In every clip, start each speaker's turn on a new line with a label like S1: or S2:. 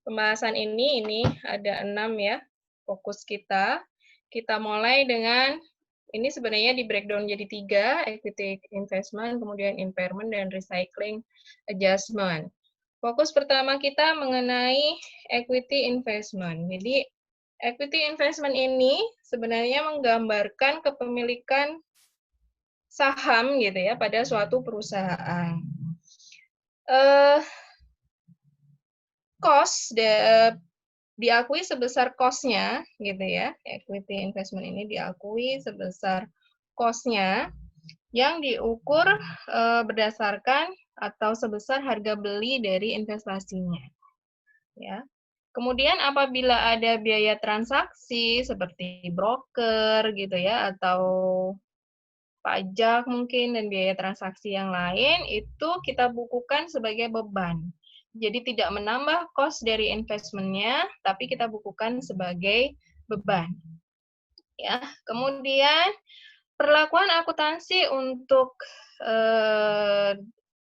S1: pembahasan ini ada 6 ya, fokus kita. Kita mulai dengan, ini sebenarnya di breakdown jadi 3, equity investment, kemudian impairment, dan recycling adjustment. Fokus pertama kita mengenai equity investment. Jadi, equity investment ini sebenarnya menggambarkan kepemilikan saham gitu ya pada suatu perusahaan. Cost diakui sebesar cost-nya gitu ya. Equity investment ini diakui sebesar cost-nya yang diukur berdasarkan atau sebesar harga beli dari investasinya. Ya. Kemudian apabila ada biaya transaksi seperti broker gitu ya atau pajak mungkin dan biaya transaksi yang lain itu kita bukukan sebagai beban. Jadi tidak menambah cost dari investmentnya, tapi kita bukukan sebagai beban. Ya, kemudian perlakuan akuntansi untuk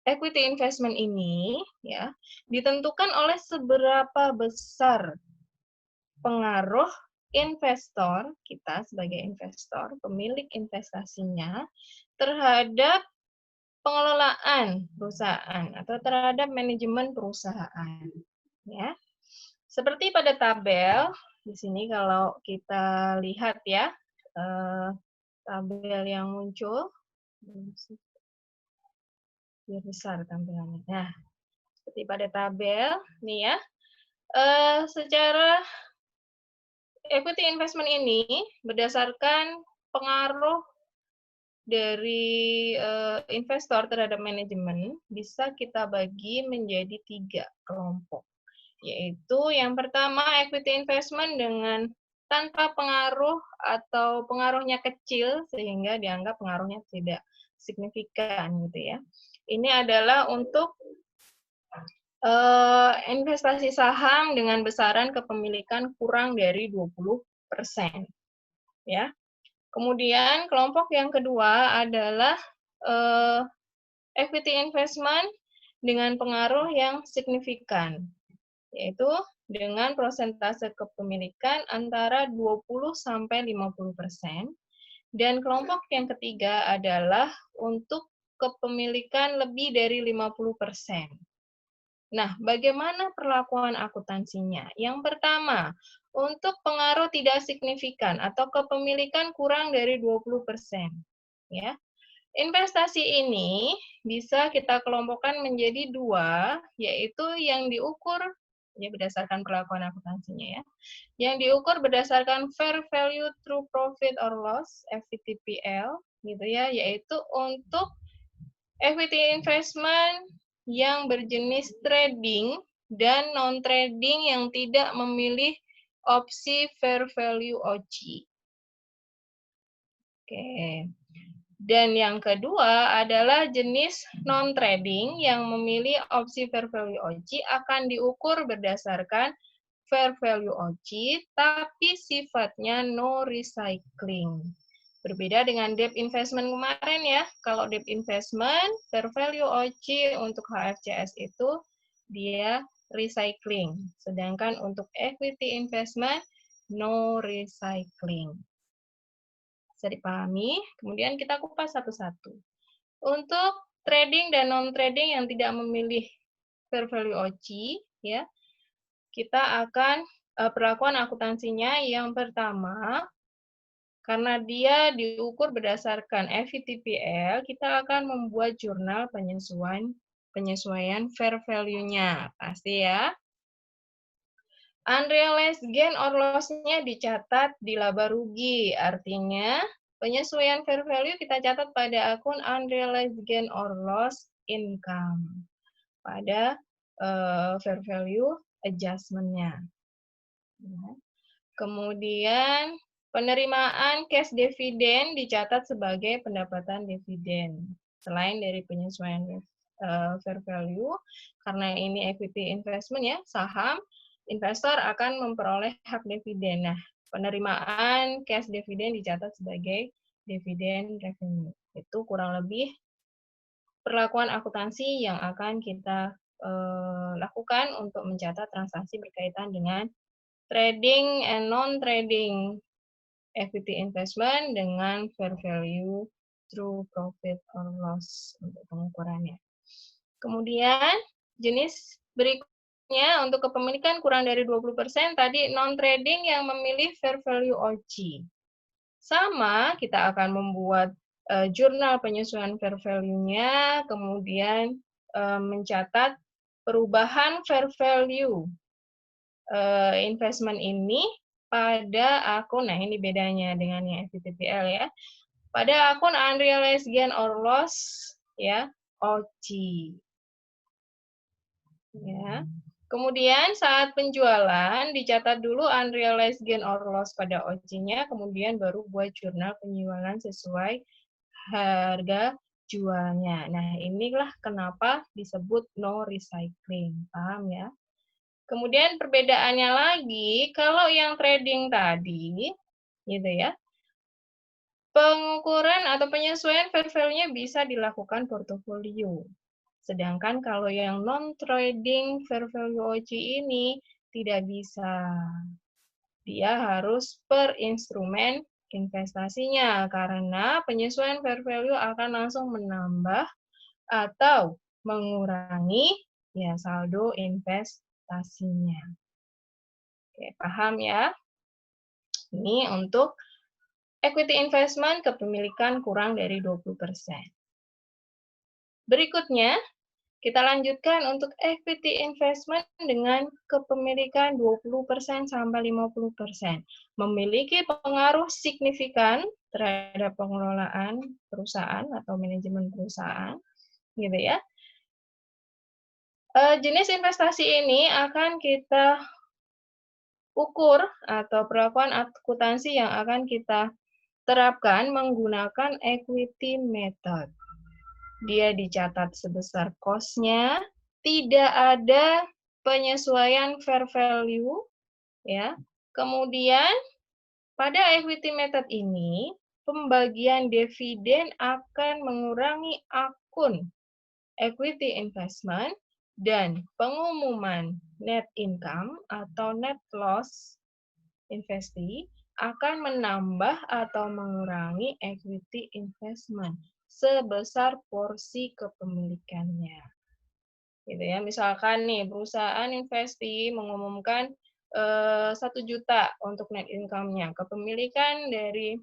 S1: equity investment ini ya ditentukan oleh seberapa besar pengaruh investor, kita sebagai investor, pemilik investasinya, terhadap pengelolaan perusahaan atau terhadap manajemen perusahaan. Ya. Seperti pada tabel, di sini kalau kita lihat ya, tabel yang muncul, biar besar tampilannya. Nah, seperti pada tabel, nih ya, secara equity investment ini berdasarkan pengaruh dari investor terhadap manajemen bisa kita bagi menjadi 3 kelompok. Yaitu yang pertama equity investment dengan tanpa pengaruh atau pengaruhnya kecil sehingga dianggap pengaruhnya tidak signifikan gitu ya. Ini adalah untuk investasi saham dengan besaran kepemilikan kurang dari 20%. Ya. Kemudian kelompok yang kedua adalah equity investment dengan pengaruh yang signifikan, yaitu dengan persentase kepemilikan antara 20-50%. Dan kelompok yang ketiga adalah untuk kepemilikan lebih dari 50%. Nah, bagaimana perlakuan akuntansinya? Yang pertama, untuk pengaruh tidak signifikan atau kepemilikan kurang dari 20%. Ya. Investasi ini bisa kita kelompokkan menjadi 2, yaitu yang diukur ya berdasarkan perlakuan akuntansinya ya. Yang diukur berdasarkan fair value through profit or loss, FVTPL gitu ya, yaitu untuk equity investment yang berjenis trading dan non-trading yang tidak memilih opsi fair value OC. Oke. Dan yang kedua adalah jenis non-trading yang memilih opsi fair value OC akan diukur berdasarkan fair value OC, tapi sifatnya no recycling. Berbeda dengan debt investment kemarin ya. Kalau debt investment, fair value OC untuk HFCS itu dia recycling. Sedangkan untuk equity investment, no recycling. Bisa dipahami? Kemudian kita kupas satu-satu. Untuk trading dan non-trading yang tidak memilih fair value OC, ya, kita akan perlakuan akuntansinya yang pertama, karena dia diukur berdasarkan FVTPL, kita akan membuat jurnal penyesuaian fair value-nya. Pasti ya. Unrealized gain or loss-nya dicatat di laba rugi. Artinya, penyesuaian fair value kita catat pada akun unrealized gain or loss income. Pada fair value adjustment-nya. Kemudian, penerimaan cash dividen dicatat sebagai pendapatan dividen. Selain dari penyesuaian fair value, karena ini equity investment ya, saham, investor akan memperoleh hak dividen. Nah, penerimaan cash dividen dicatat sebagai dividen revenue. Itu kurang lebih perlakuan akuntansi yang akan kita lakukan untuk mencatat transaksi berkaitan dengan trading and non-trading equity investment dengan fair value through profit or loss untuk pengukurannya. Kemudian jenis berikutnya untuk kepemilikan kurang dari 20% tadi non-trading yang memilih fair value OC. Sama, kita akan membuat jurnal penyesuaian fair value-nya, kemudian mencatat perubahan fair value investment ini pada akun, nah ini bedanya dengan yang FVTPL ya, pada akun unrealized gain or loss ya, OC. Ya. Kemudian saat penjualan dicatat dulu unrealized gain or loss pada OC-nya, kemudian baru buat jurnal penjualan sesuai harga jualnya. Nah, inilah kenapa disebut no recycling. Paham ya? Kemudian perbedaannya lagi, kalau yang trading tadi, gitu ya, pengukuran atau penyesuaian fair value-nya bisa dilakukan portofolio. Sedangkan kalau yang non-trading fair value OC ini tidak bisa. Dia harus per instrumen investasinya, karena penyesuaian fair value akan langsung menambah atau mengurangi ya saldo investasinya. Oke, paham ya? Ini untuk equity investment kepemilikan kurang dari 20%. Berikutnya, kita lanjutkan untuk equity investment dengan kepemilikan 20% sampai 50%. Memiliki pengaruh signifikan terhadap pengelolaan perusahaan atau manajemen perusahaan, gitu ya. Jenis investasi ini akan kita ukur atau perlakuan akuntansi yang akan kita terapkan menggunakan equity method. Dia dicatat sebesar cost-nya, tidak ada penyesuaian fair value, ya. Kemudian pada equity method ini, pembagian dividen akan mengurangi akun equity investment dan pengumuman net income atau net loss investee akan menambah atau mengurangi equity investment sebesar porsi kepemilikannya. Gitu ya, misalkan nih perusahaan investee mengumumkan 1 juta untuk net income-nya. Kepemilikan dari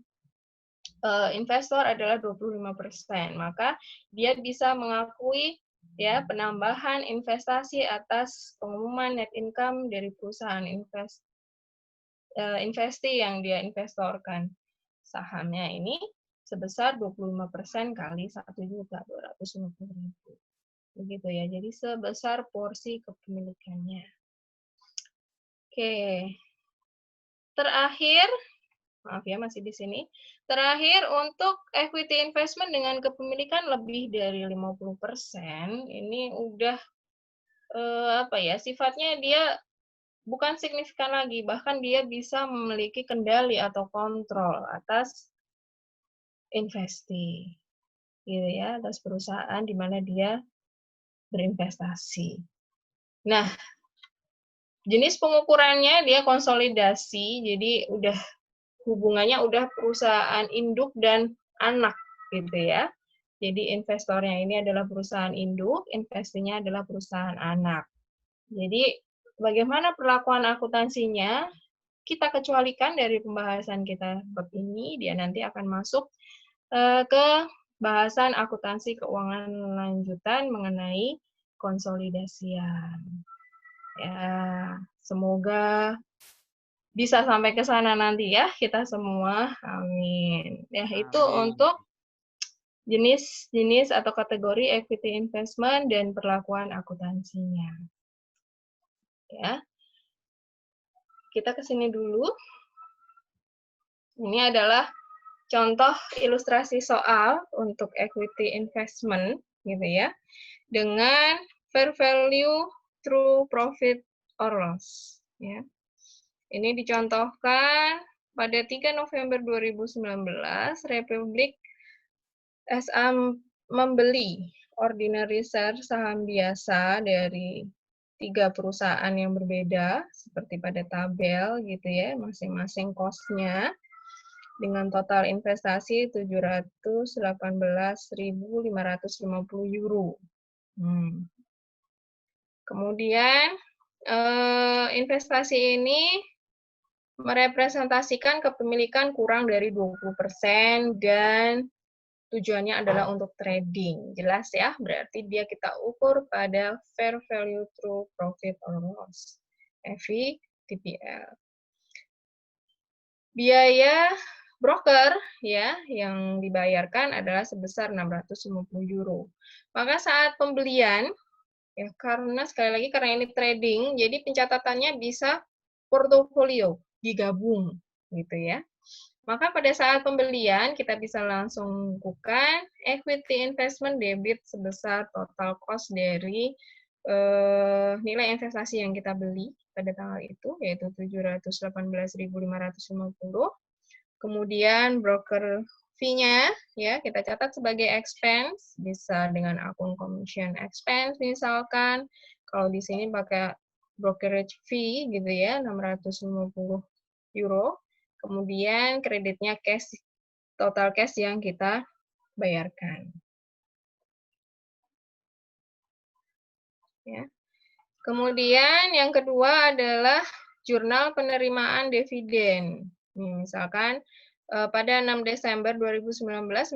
S1: investor adalah 25%, maka dia bisa mengakui ya penambahan investasi atas pengumuman net income dari perusahaan investasi yang dia investorkan sahamnya ini sebesar 25% kali 1.250.000. Begitu ya. Jadi sebesar porsi kepemilikannya. Oke. Terakhir, maaf ya masih di sini. Terakhir untuk equity investment dengan kepemilikan lebih dari 50%, ini udah sifatnya dia bukan signifikan lagi, bahkan dia bisa memiliki kendali atau kontrol atas investasi, gitu ya, atas perusahaan di mana dia berinvestasi. Nah, jenis pengukurannya dia konsolidasi, jadi udah hubungannya udah perusahaan induk dan anak, gitu ya. Jadi investornya ini adalah perusahaan induk, investasinya adalah perusahaan anak. Jadi bagaimana perlakuan akuntansinya? Kita kecualikan dari pembahasan kita bab ini, dia nanti akan masuk ke bahasan akuntansi keuangan lanjutan mengenai konsolidasian. Ya, semoga bisa sampai ke sana nanti ya kita semua. Amin. Ya, itu untuk jenis-jenis atau kategori equity investment dan perlakuan akuntansinya. Ya. Kita ke sini dulu. Ini adalah contoh ilustrasi soal untuk equity investment, gitu ya, dengan fair value through profit or loss. Ya. Ini dicontohkan pada 3 November 2019, Republik SA membeli ordinary share saham biasa dari 3 perusahaan yang berbeda, seperti pada tabel gitu ya, masing-masing cost-nya, dengan total investasi 718.550 euro. Kemudian, investasi ini merepresentasikan kepemilikan kurang dari 20% dan tujuannya adalah untuk trading. Jelas ya, berarti dia kita ukur pada fair value through profit or loss, FVTPL. Biaya broker ya yang dibayarkan adalah sebesar 650 euro. Maka saat pembelian ya, karena sekali lagi karena ini trading, jadi pencatatannya bisa portofolio digabung gitu ya. Maka pada saat pembelian kita bisa langsung bukan equity investment debit sebesar total cost dari nilai investasi yang kita beli pada tanggal itu, yaitu 718.550. Kemudian broker fee-nya ya kita catat sebagai expense, bisa dengan akun commission expense misalkan. Kalau di sini pakai brokerage fee gitu ya, 650 euro. Kemudian kreditnya cash, total cash yang kita bayarkan. Ya. Kemudian yang kedua adalah jurnal penerimaan dividen. Misalkan pada 6 Desember 2019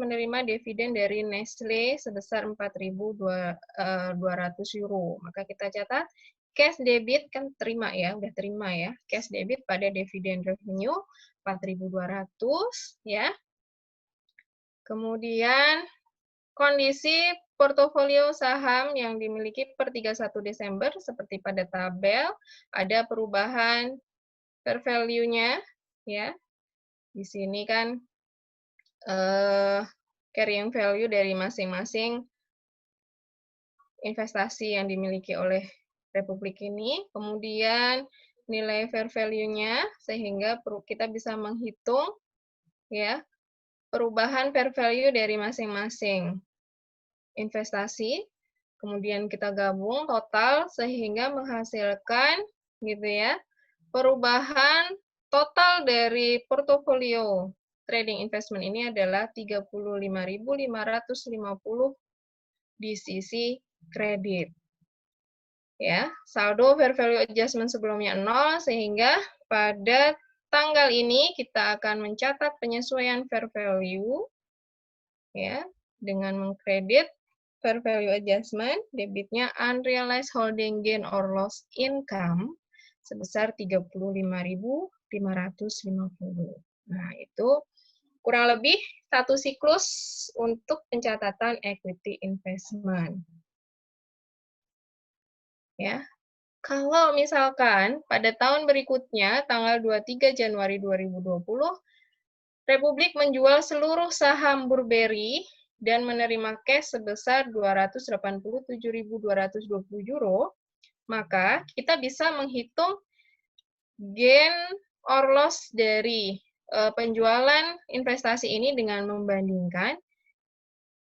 S1: menerima dividen dari Nestle sebesar 4.200 euro. Maka kita catat cash debit kan terima ya, udah terima ya. Cash debit pada dividen revenue 4.200 ya. Kemudian kondisi portofolio saham yang dimiliki per 31 Desember seperti pada tabel, ada perubahan fair value-nya ya. Di sini kan carrying value dari masing-masing investasi yang dimiliki oleh Republik ini, kemudian nilai fair value-nya sehingga kita bisa menghitung ya perubahan fair value dari masing-masing investasi, kemudian kita gabung total sehingga menghasilkan gitu ya perubahan total dari portofolio trading investment ini adalah 35.550 di sisi kredit. Ya, saldo fair value adjustment sebelumnya 0 sehingga pada tanggal ini kita akan mencatat penyesuaian fair value ya dengan mengkredit fair value adjustment, debitnya unrealized holding gain or loss income sebesar 35.550. Nah, itu kurang lebih satu siklus untuk pencatatan equity investment. Ya. Kalau misalkan pada tahun berikutnya, tanggal 23 Januari 2020, Republik menjual seluruh saham Burberry dan menerima cash sebesar 287.220 euro, maka kita bisa menghitung gain or loss dari penjualan investasi ini dengan membandingkan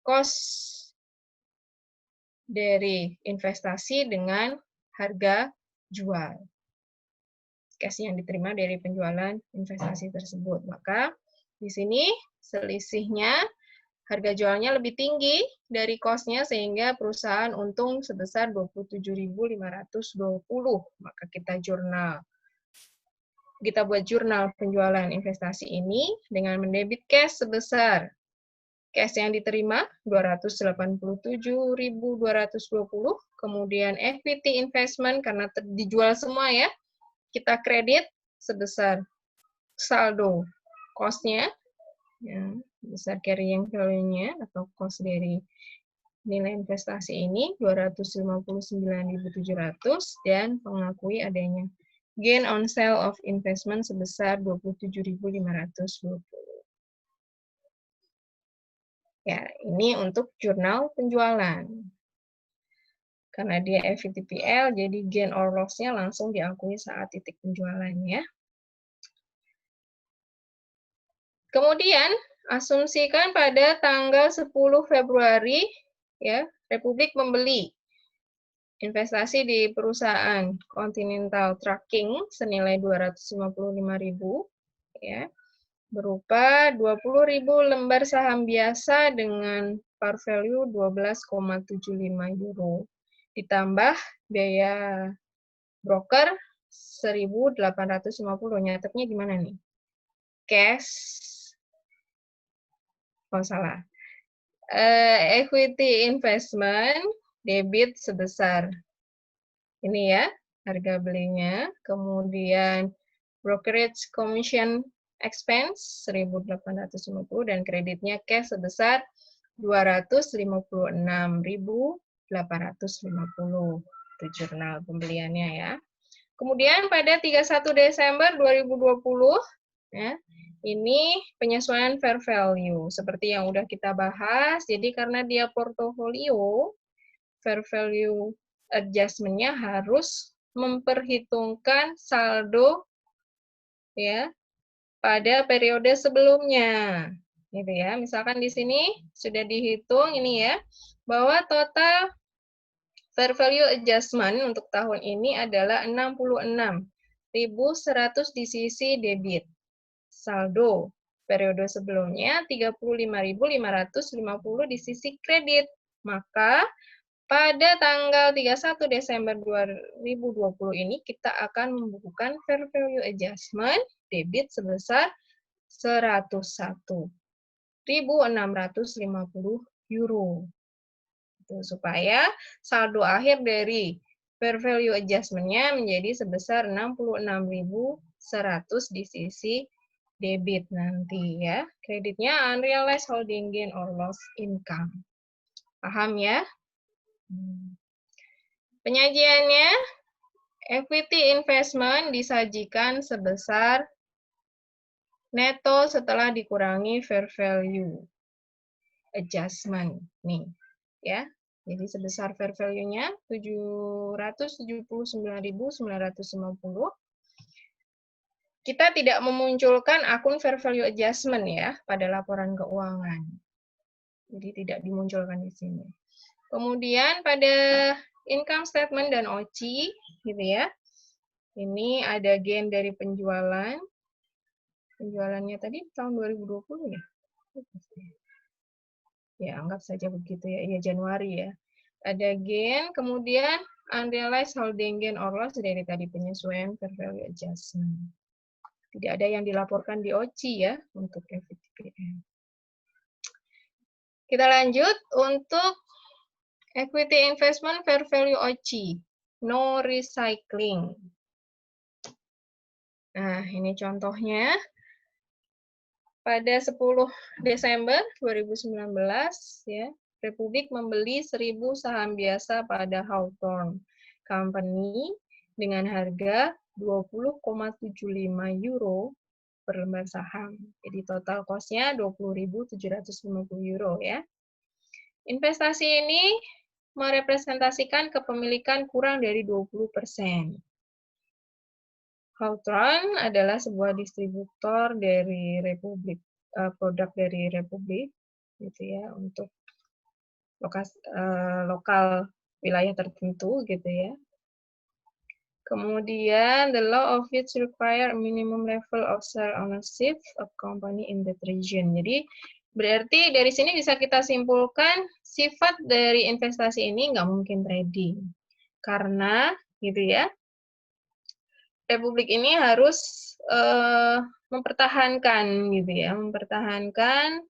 S1: cost dari investasi dengan harga jual. Cash yang diterima dari penjualan investasi tersebut. Maka di sini selisihnya harga jualnya lebih tinggi dari cost-nya sehingga perusahaan untung sebesar 27.520. Maka kita buat jurnal penjualan investasi ini dengan mendebit cash sebesar cash yang diterima 287.220, kemudian equity investment karena dijual semua ya, kita kredit sebesar saldo cost-nya, ya, besar carrying value-nya atau cost dari nilai investasi ini 259.700 dan mengakui adanya gain on sale of investment sebesar 27.520. Ya, ini untuk jurnal penjualan. Karena dia FVTPL, jadi gain or loss-nya langsung diakui saat titik penjualannya. Kemudian, asumsikan pada tanggal 10 Februari, ya, Republik membeli investasi di perusahaan Continental Trucking senilai 255.000 ya, berupa 20.000 lembar saham biasa dengan par value 12,75 euro. Ditambah biaya broker 1.850. Nyatetnya gimana nih? Cash. Oh, salah. Equity investment debit sebesar ini ya, harga belinya. Kemudian brokerage commission expense 1.850 dan kreditnya cash sebesar 256.850. Itu jurnal pembeliannya ya. Kemudian pada 31 Desember 2020 ya, ini penyesuaian fair value seperti yang udah kita bahas. Jadi karena dia portofolio, fair value adjustment-nya harus memperhitungkan saldo ya pada periode sebelumnya. Gitu ya. Misalkan di sini sudah dihitung ini ya, bahwa total fair value adjustment untuk tahun ini adalah 66.100 di sisi debit. Saldo periode sebelumnya 35.550 di sisi kredit. Maka pada tanggal 31 Desember 2020 ini kita akan membukukan fair value adjustment debit sebesar 101.650 euro. Supaya saldo akhir dari fair value adjustment-nya menjadi sebesar 66.100 di sisi debit nanti ya. Kreditnya unrealized holding gain or loss income. Paham ya? Penyajiannya, equity investment disajikan sebesar neto setelah dikurangi fair value adjustment nih ya. Jadi sebesar fair value-nya 779.950. Kita tidak memunculkan akun fair value adjustment ya pada laporan keuangan. Jadi tidak dimunculkan di sini. Kemudian pada income statement dan OCI gitu ya. Ini ada gain dari penjualan. Penjualannya tadi tahun 2020 ya. Ya, anggap saja begitu ya. Iya, Januari ya. Ada gain, kemudian unrealized holding gain or loss dari tadi penyesuaian fair value adjustment. Tidak ada yang dilaporkan di OCI ya untuk FVTPL. Kita lanjut untuk equity investment fair value OCI. No recycling. Nah, ini contohnya. Pada 10 Desember 2019, ya, Republik membeli 1.000 saham biasa pada Hawthorne Company dengan harga 20,75 euro per lembar saham. Jadi total cost-nya 20.750 euro ya. Investasi ini merepresentasikan kepemilikan kurang dari 20%. Hawthorne adalah sebuah distributor dari Republik, produk dari Republik, gitu ya, untuk lokal wilayah tertentu, gitu ya. Kemudian, the law of which require a minimum level of share ownership of company in that region. Jadi, berarti dari sini bisa kita simpulkan sifat dari investasi ini nggak mungkin trading. Karena, gitu ya, Republik ini harus mempertahankan gitu ya, mempertahankan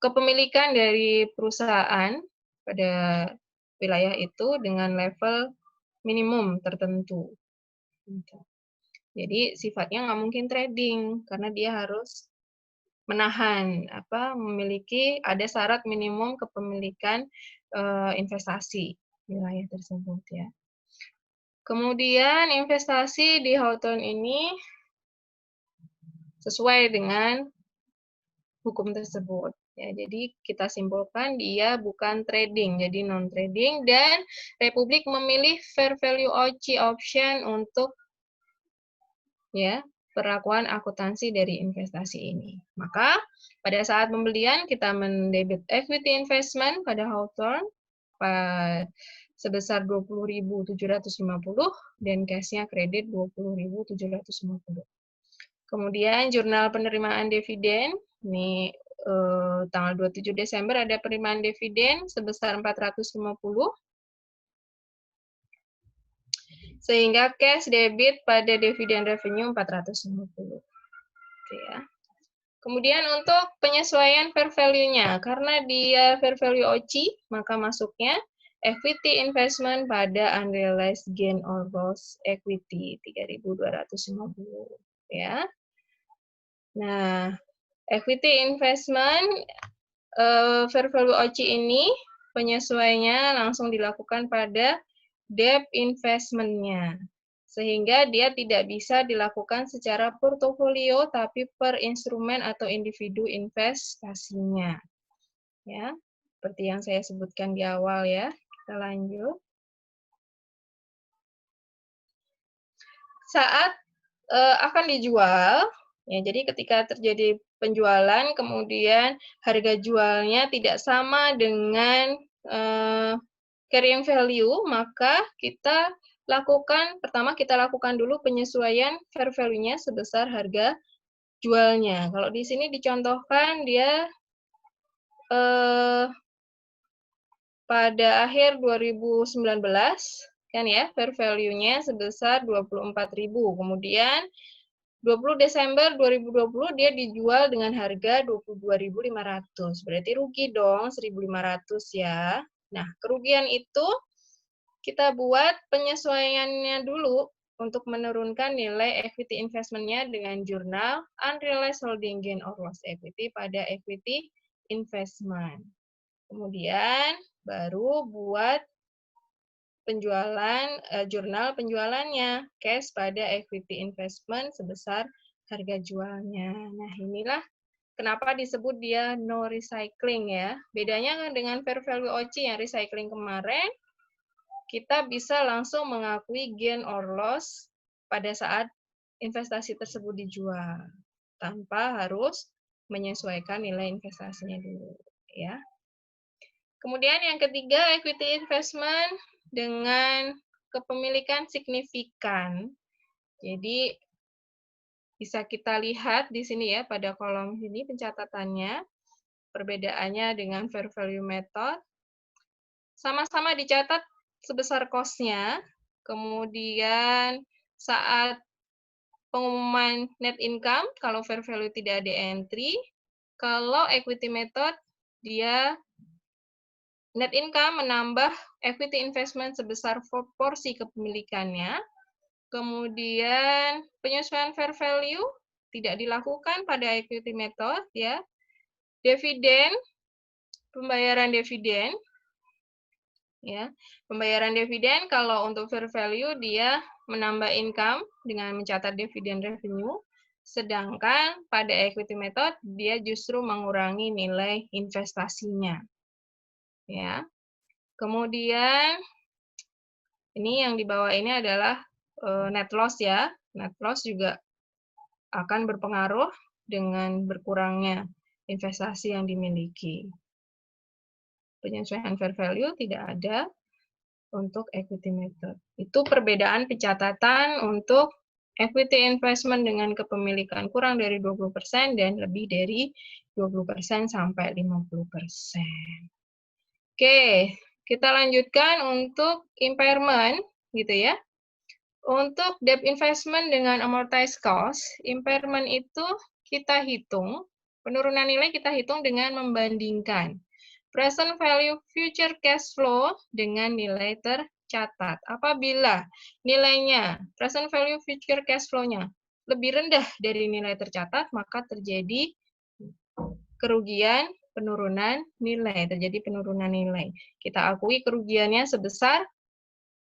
S1: kepemilikan dari perusahaan pada wilayah itu dengan level minimum tertentu. Jadi sifatnya nggak mungkin trading karena dia harus menahan memiliki ada syarat minimum kepemilikan investasi wilayah tersebut ya. Kemudian investasi di Hawthorne ini sesuai dengan hukum tersebut. Ya, jadi kita simpulkan dia bukan trading, jadi non-trading, dan Republik memilih fair value OCI option untuk ya perlakuan akuntansi dari investasi ini. Maka pada saat pembelian kita mendebit equity investment pada Hawthorne sebesar 20.750 dan cash-nya kredit 20.750. Kemudian jurnal penerimaan dividen, ini tanggal 27 Desember ada penerimaan dividen sebesar 450, sehingga cash debit pada dividen revenue 450. Oke ya. Kemudian untuk penyesuaian fair value-nya, karena dia fair value OCI, maka masuknya equity investment pada unrealized gain or loss equity 3.250 ya. Nah, equity investment fair value OCI ini penyesuaiannya langsung dilakukan pada debt investment-nya. Sehingga dia tidak bisa dilakukan secara portofolio, tapi per instrumen atau individu investasinya. Ya, seperti yang saya sebutkan di awal ya. Kita lanjut. Saat akan dijual, ya, jadi ketika terjadi penjualan, kemudian harga jualnya tidak sama dengan carrying value, maka pertama kita lakukan dulu penyesuaian fair value-nya sebesar harga jualnya. Kalau di sini dicontohkan dia pada akhir 2019 kan ya, fair value-nya sebesar 24.000. Kemudian 20 Desember 2020 dia dijual dengan harga 22.500. Berarti rugi dong 1.500 ya. Nah, kerugian itu kita buat penyesuaiannya dulu untuk menurunkan nilai equity investment-nya dengan jurnal unrealized holding gain or loss equity pada equity investment. Kemudian baru buat jurnal penjualannya, cash pada equity investment sebesar harga jualnya. Nah, inilah kenapa disebut dia no recycling ya. Bedanya dengan fair value OCI yang recycling kemarin, kita bisa langsung mengakui gain or loss pada saat investasi tersebut dijual, tanpa harus menyesuaikan nilai investasinya dulu. Ya. Kemudian yang ketiga, equity investment dengan kepemilikan signifikan. Jadi bisa kita lihat di sini ya pada kolom ini pencatatannya, perbedaannya dengan fair value method. Sama-sama dicatat sebesar cost-nya, kemudian saat pengumuman net income, kalau fair value tidak ada entry, kalau equity method, dia net income menambah equity investment sebesar porsi kepemilikannya, kemudian penyesuaian fair value tidak dilakukan pada equity method, ya. Dividen, pembayaran dividen, ya, pembayaran dividen kalau untuk fair value dia menambah income dengan mencatat dividen revenue, sedangkan pada equity method dia justru mengurangi nilai investasinya. Ya. Kemudian ini yang di bawah ini adalah net loss ya. Net loss juga akan berpengaruh dengan berkurangnya investasi yang dimiliki. Penyesuaian fair value tidak ada untuk equity method. Itu perbedaan pencatatan untuk equity investment dengan kepemilikan kurang dari 20% dan lebih dari 20% sampai 50%. Oke, kita lanjutkan untuk impairment gitu ya. Untuk debt investment dengan amortized cost, impairment itu kita hitung, penurunan nilai kita hitung dengan membandingkan present value future cash flow dengan nilai tercatat. Apabila nilainya, present value future cash flow-nya lebih rendah dari nilai tercatat, maka terjadi kerugian penurunan nilai, terjadi penurunan nilai. Kita akui kerugiannya sebesar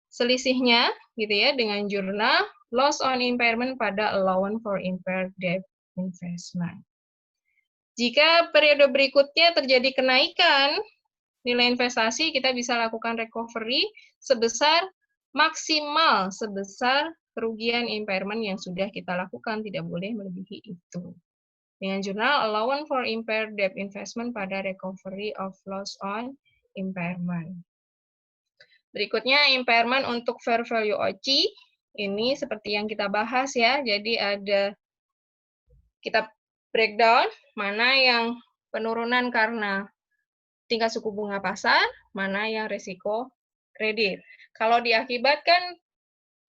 S1: selisihnya gitu ya dengan jurnal loss on impairment pada allowance for impaired debt investment. Jika periode berikutnya terjadi kenaikan nilai investasi, kita bisa lakukan recovery sebesar maksimal sebesar kerugian impairment yang sudah kita lakukan, tidak boleh melebihi itu. Dengan jurnal allowance for impaired debt investment pada recovery of loss on impairment. Berikutnya impairment untuk fair value OCI. Ini seperti yang kita bahas ya. Jadi kita breakdown mana yang penurunan karena tingkat suku bunga pasar, mana yang risiko kredit. Kalau diakibatkan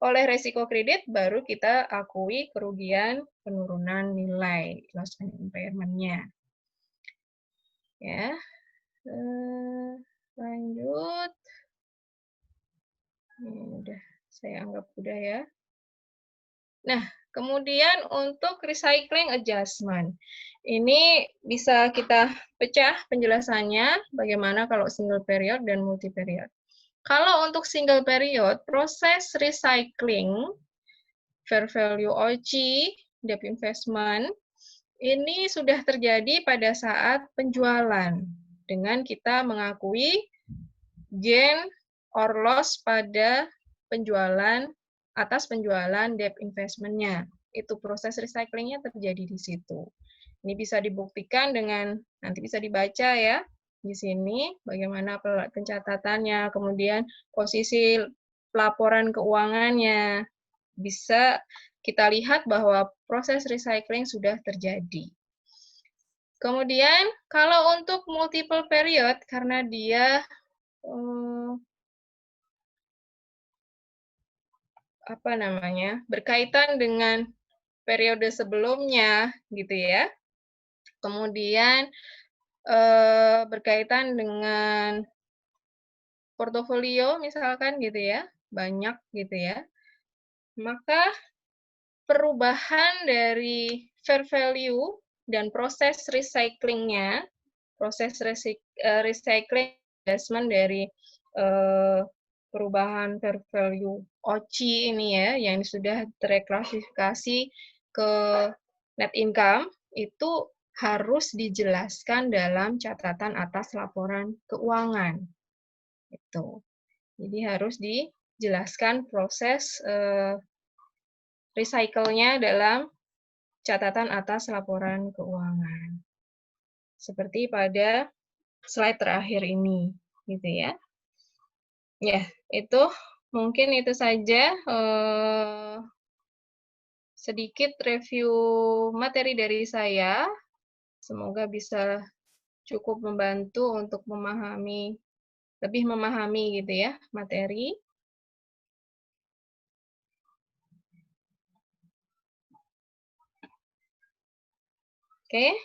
S1: oleh risiko kredit, baru kita akui kerugian penurunan nilai loss and impairment-nya. Ya, lanjut. Ini udah saya anggap udah ya. Nah, kemudian untuk recycling adjustment. Ini bisa kita pecah penjelasannya bagaimana kalau single period dan multi period. Kalau untuk single period, proses recycling fair value OCI, debt investment, ini sudah terjadi pada saat penjualan dengan kita mengakui gain or loss pada penjualan atas penjualan debt investment-nya. Itu proses recycling-nya terjadi di situ. Ini bisa dibuktikan dengan, nanti bisa dibaca ya, di sini bagaimana pencatatannya, kemudian posisi laporan keuangannya. Bisa kita lihat bahwa proses recycling sudah terjadi. Kemudian, kalau untuk multiple period, karena dia berkaitan dengan periode sebelumnya gitu ya. Kemudian berkaitan dengan portofolio misalkan gitu ya, banyak gitu ya. Maka perubahan dari fair value dan proses recycling-nya, proses recycling adjustment dari perubahan fair value OCI ini ya, yang sudah terklasifikasi ke net income, itu harus dijelaskan dalam catatan atas laporan keuangan. Itu. Jadi harus dijelaskan proses recycle-nya dalam catatan atas laporan keuangan. Seperti pada slide terakhir ini, gitu ya. Ya, itu mungkin itu saja sedikit review materi dari saya. Semoga bisa cukup membantu untuk lebih memahami gitu ya materi. Oke.